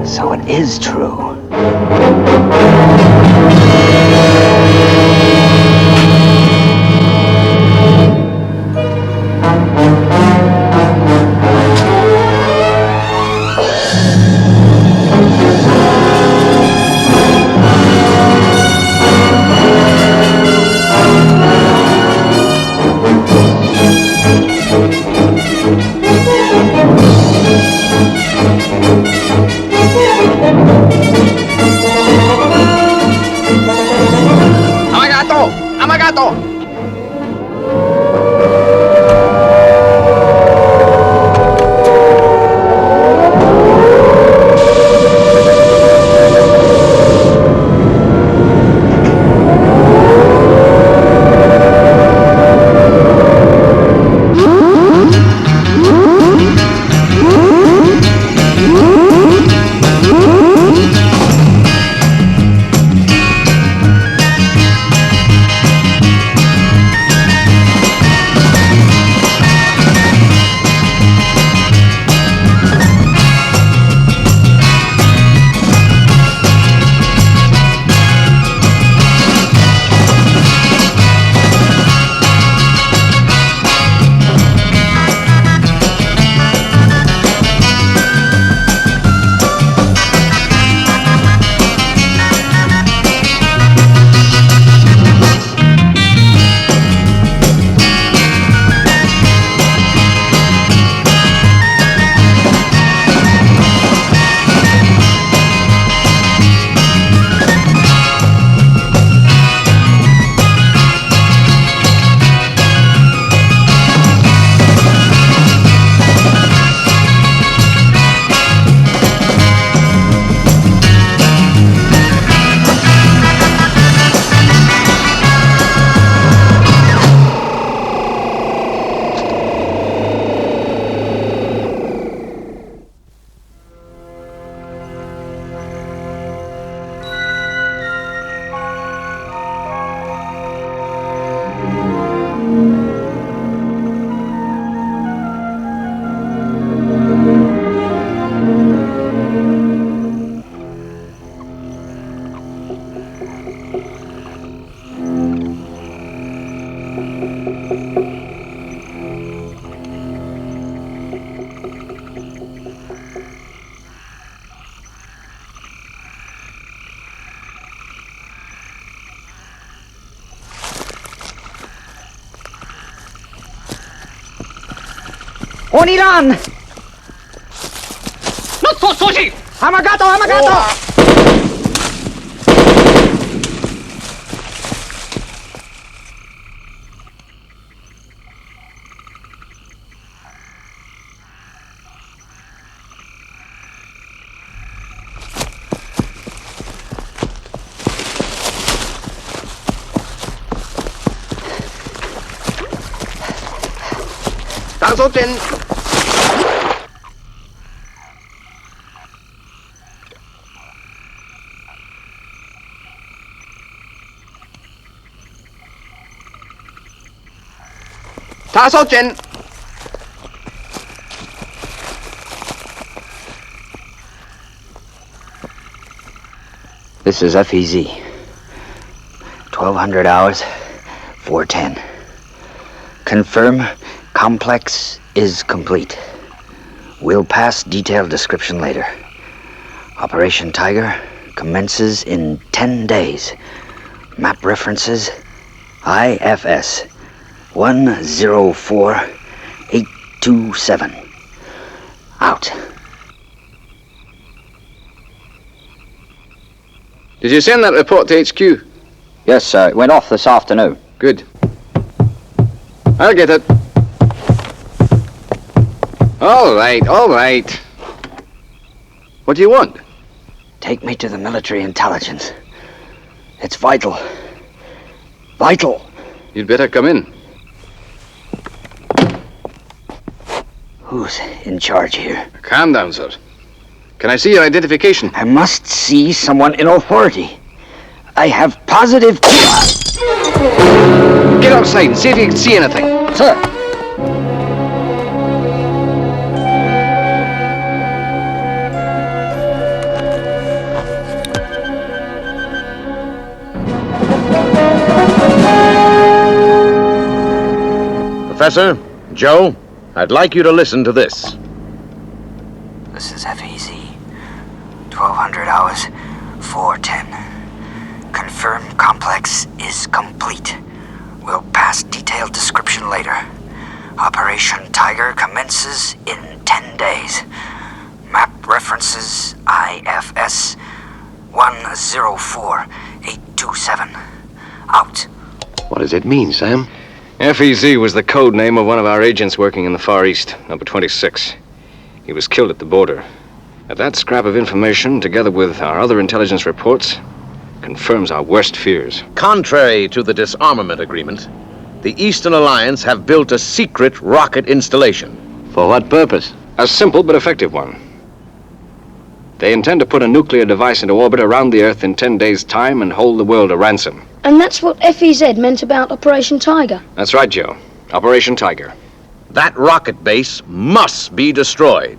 So it is true. Amagato! Amagato! Oniran! Not so, Soshi! Amagato! Amagato! Tasotin! Tasotin! This is FEZ. 1200 hours, 410. Confirm complex is complete. We'll pass detailed description later. Operation Tiger commences in 10 days. Map references IFS 104827. Out. Did you send that report to HQ? Yes, sir. It went off this afternoon. Good. I'll get it. All right, all right. What do you want? Take me to the military intelligence. It's vital. Vital. You'd better come in. Who's in charge here? Calm down, sir. Can I see your identification? I must see someone in authority. I have positive... Get outside and see if you can see anything. Sir! Professor, Joe, I'd like you to listen to this. This is FEZ. 1200 hours, 410. Confirmed complex is complete. We'll pass detailed description later. Operation Tiger commences in 10 days. Map references IFS 104827. Out. What does it mean, Sam? FEZ was the code name of one of our agents working in the Far East, number 26. He was killed at the border. And that scrap of information, together with our other intelligence reports, confirms our worst fears. Contrary to the disarmament agreement, the Eastern Alliance have built a secret rocket installation. For what purpose? A simple but effective one. They intend to put a nuclear device into orbit around the Earth in 10 days' time and hold the world a ransom. And that's what FEZ meant about Operation Tiger. That's right, Joe. Operation Tiger. That rocket base must be destroyed.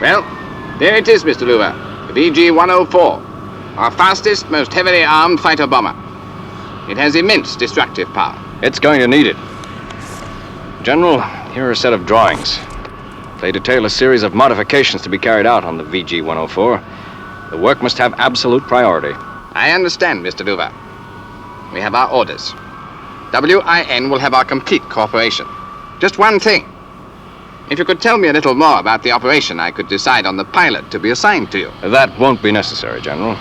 Well, there it is, Mr. Luva. The VG-104. Our fastest, most heavily armed fighter bomber. It has immense destructive power. It's going to need it. General, here are a set of drawings. They detail a series of modifications to be carried out on the VG-104. The work must have absolute priority. I understand, Mr. Luva. We have our orders. WIN will have our complete cooperation. Just one thing. If you could tell me a little more about the operation, I could decide on the pilot to be assigned to you. That won't be necessary, General.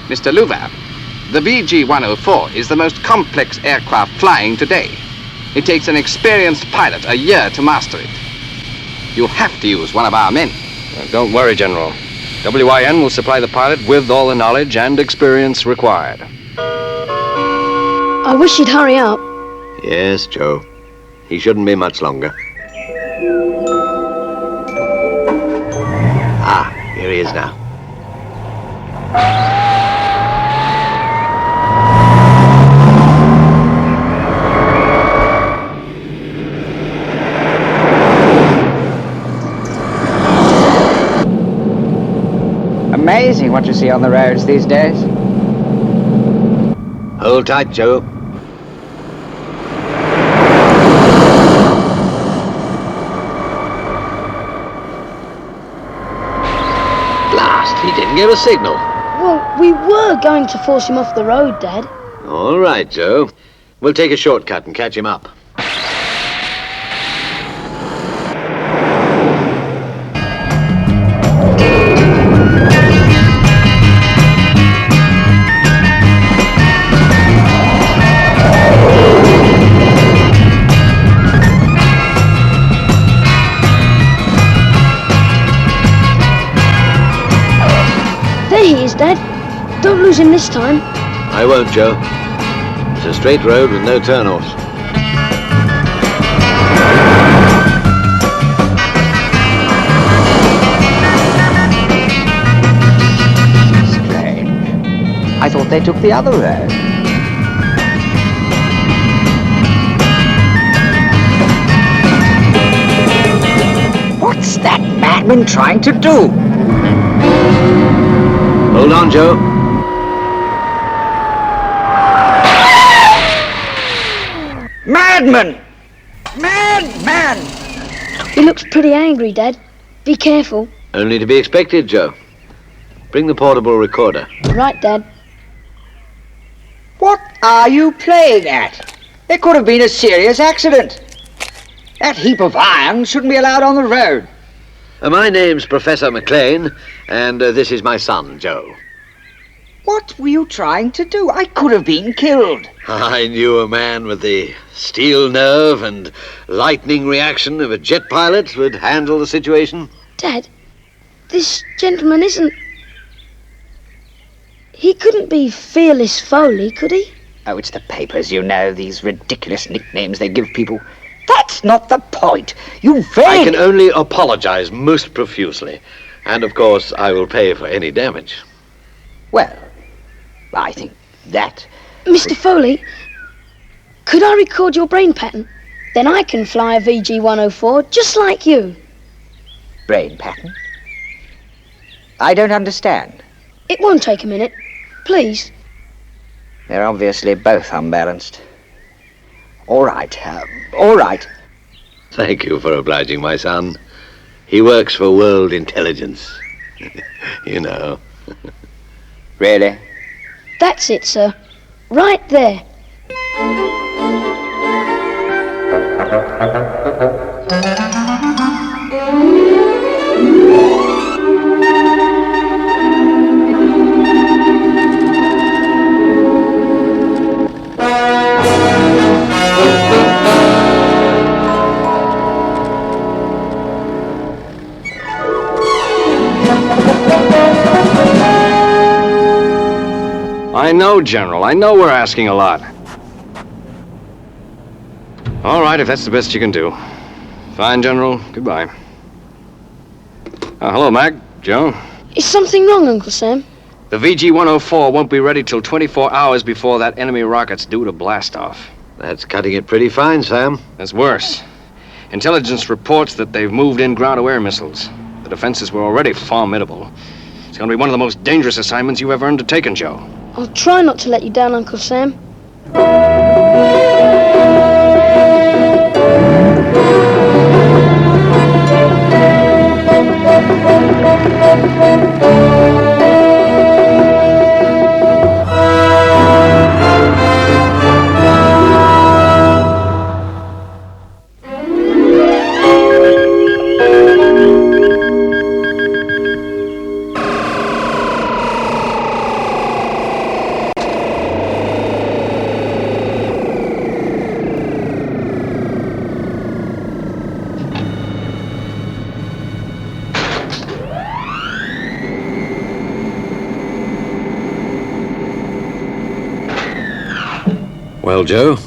Mr. Luva, the VG-104 is the most complex aircraft flying today. It takes an experienced pilot a year to master it. You have to use one of our men. Don't worry, General. WIN will supply the pilot with all the knowledge and experience required. I wish you'd hurry up. Yes, Joe. He shouldn't be much longer. Here he is now. Amazing what you see on the roads these days. Hold tight, Joe. He didn't give a signal. Well, we were going to force him off the road, Dad. All right, Joe. We'll take a shortcut and catch him up. There he is, Dad. Don't lose him this time. I won't, Joe. It's a straight road with no turnoffs. Strange. I thought they took the other road. What's that madman trying to do? Hold on, Joe. Madman! Madman! He looks pretty angry, Dad. Be careful. Only to be expected, Joe. Bring the portable recorder. Right, Dad. What are you playing at? There could have been a serious accident. That heap of iron shouldn't be allowed on the road. My name's Professor McLean, and this is my son, Joe. What were you trying to do? I could have been killed. I knew a man with the steel nerve and lightning reaction of a jet pilot would handle the situation. Dad, this gentleman isn't... He couldn't be Fearless Foley, could he? Oh, it's the papers, you know, these ridiculous nicknames they give people. That's not the point. You I can only apologize most profusely. And, of course, I will pay for any damage. Well, I think that... Mr. Foley, could I record your brain pattern? Then I can fly a VG-104 just like you. Brain pattern? I don't understand. It won't take a minute. Please. They're obviously both unbalanced. All right, all right. Thank you for obliging my son. He works for World Intelligence. You know. Really? That's it, sir. Right there. I know, General. I know we're asking a lot. All right, if that's the best you can do. Fine, General. Goodbye. Hello, Mac. Joe. Is something wrong, Uncle Sam? The VG-104 won't be ready till 24 hours before that enemy rocket's due to blast off. That's cutting it pretty fine, Sam. That's worse. Intelligence reports that they've moved in ground-to-air missiles. The defenses were already formidable. It's going to be one of the most dangerous assignments you've ever undertaken, Joe. I'll try not to let you down, Uncle Sam. Well, Joe,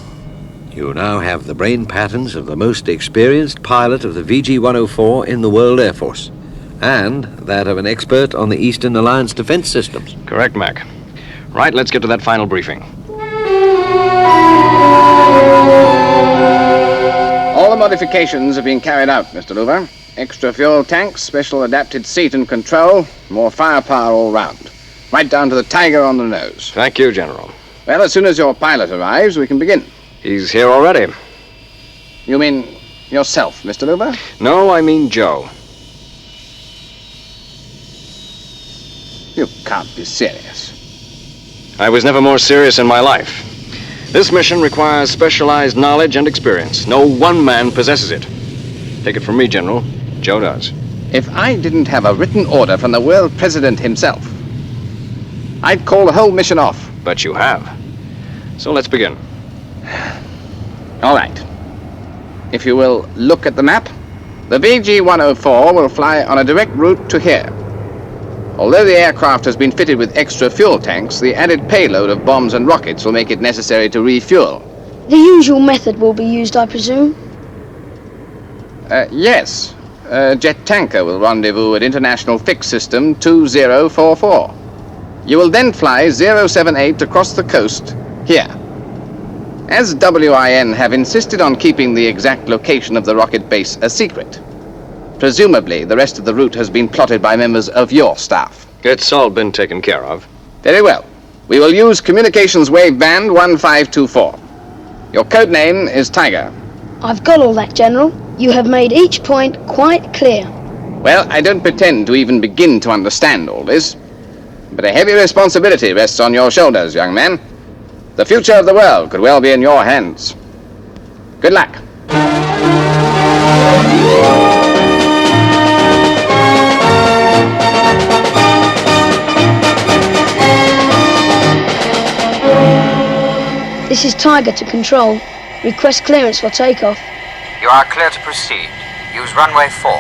you now have the brain patterns of the most experienced pilot of the VG-104 in the World Air Force, and that of an expert on the Eastern Alliance defense systems. Correct, Mac. Right, let's get to that final briefing. All the modifications have been carried out, Mr. Luver. Extra fuel tanks, special adapted seat and control, more firepower all round. Right down to the Tiger on the nose. Thank you, General. Well, as soon as your pilot arrives, we can begin. He's here already. You mean yourself, Mr. Luver? No, I mean Joe. You can't be serious. I was never more serious in my life. This mission requires specialized knowledge and experience. No one man possesses it. Take it from me, General. Joe does. If I didn't have a written order from the world president himself, I'd call the whole mission off. But you have. So let's begin. All right. If you will look at the map, the VG-104 will fly on a direct route to here. Although the aircraft has been fitted with extra fuel tanks, the added payload of bombs and rockets will make it necessary to refuel. The usual method will be used, I presume? Yes. A jet tanker will rendezvous at International Fix System 2044. You will then fly 078 across the coast, here. As WIN have insisted on keeping the exact location of the rocket base a secret, presumably the rest of the route has been plotted by members of your staff. It's all been taken care of. Very well. We will use communications wave band 1524. Your code name is Tiger. I've got all that, General. You have made each point quite clear. Well, I don't pretend to even begin to understand all this, but a heavy responsibility rests on your shoulders, young man. The future of the world could well be in your hands. Good luck. This is Tiger to Control. Request clearance for takeoff. You are clear to proceed. Use runway 4.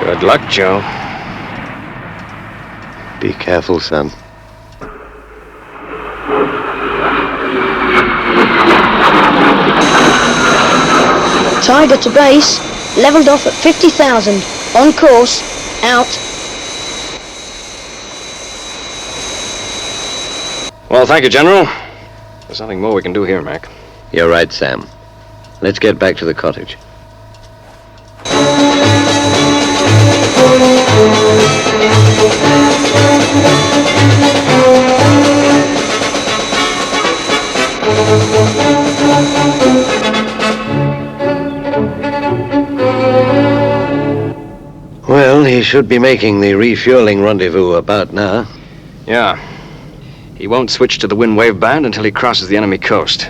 Good luck, Joe. Be careful, son. Tiger to base. Leveled off at 50,000. On course. Out. Well, thank you, General. There's nothing more we can do here, Mac. You're right, Sam. Let's get back to the cottage. Well, he should be making the refueling rendezvous about now. Yeah. He won't switch to the wind wave band until he crosses the enemy coast.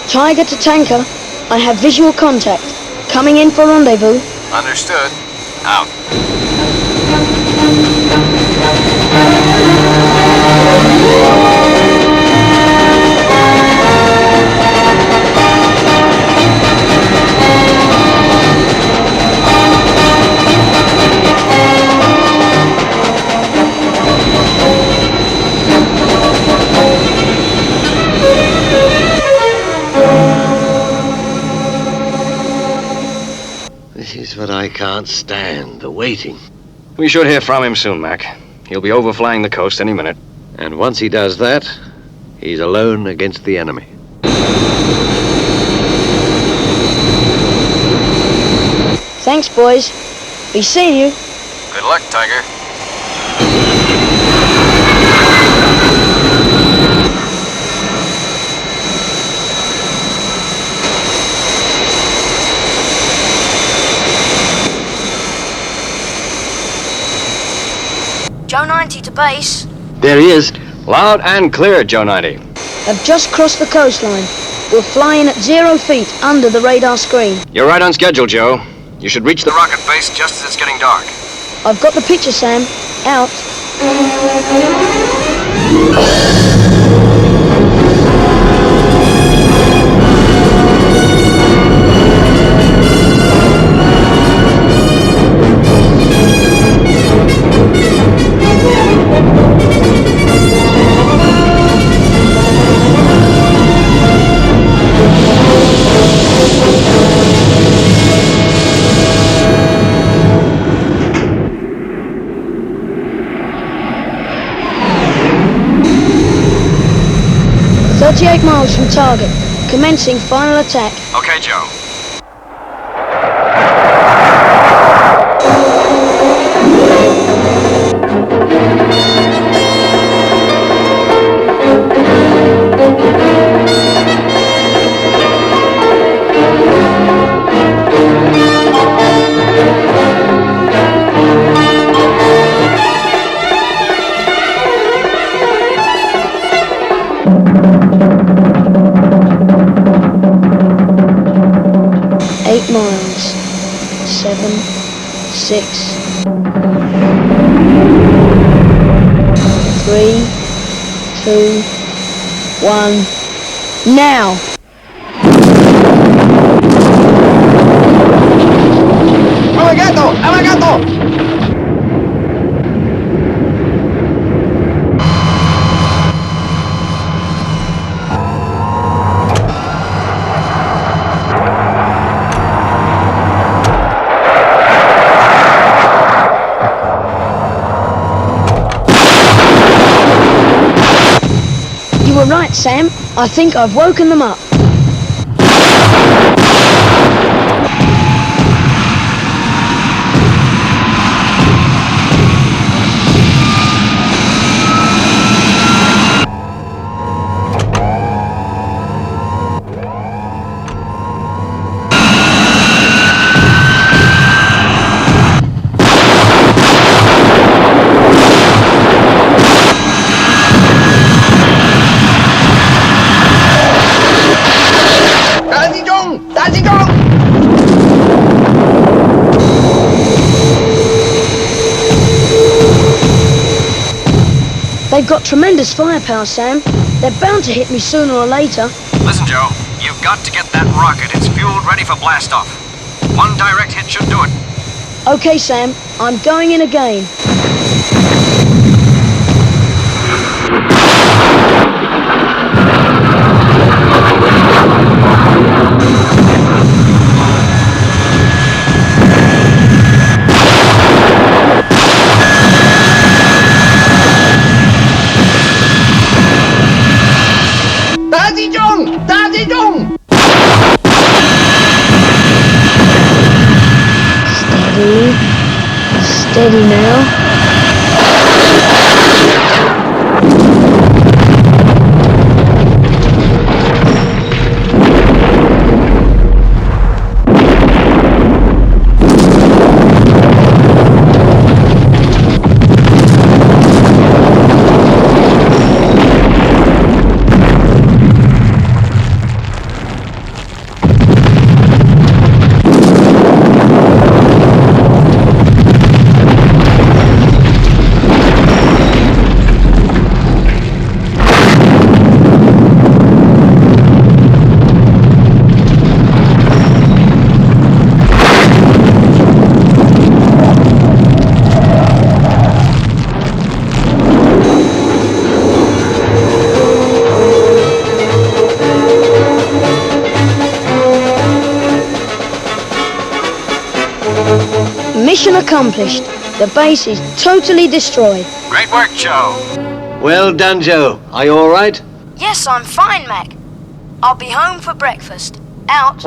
Tiger to Tanker. I have visual contact. Coming in for rendezvous. Understood. Out. This is what I can't stand, the waiting. We should hear from him soon, Mac. He'll be overflying the coast any minute. And once he does that, he's alone against the enemy. Thanks, boys. Be seeing you. Good luck, Tiger. Joe 90 to base. There he is. Loud and clear, Joe 90. Have just crossed the coastline. We'll fly in at 0 feet under the radar screen. You're right on schedule, Joe. You should reach the rocket base just as it's getting dark. I've got the picture, Sam. Out. .38 miles from target. Commencing final attack. Okay, Joe. Miles. 7, 6, 3, 2, 1. Now! ¡Avagato! ¡Avagato! Right, Sam. I think I've woken them up. They've got tremendous firepower, Sam. They're bound to hit me sooner or later. Listen, Joe, you've got to get that rocket. It's fueled, ready for blast-off. One direct hit should do it. Okay, Sam. I'm going in again. Steady now. Mission accomplished. The base is totally destroyed. Great work, Joe. Well done, Joe. Are you all right? Yes, I'm fine, Mac. I'll be home for breakfast. Out.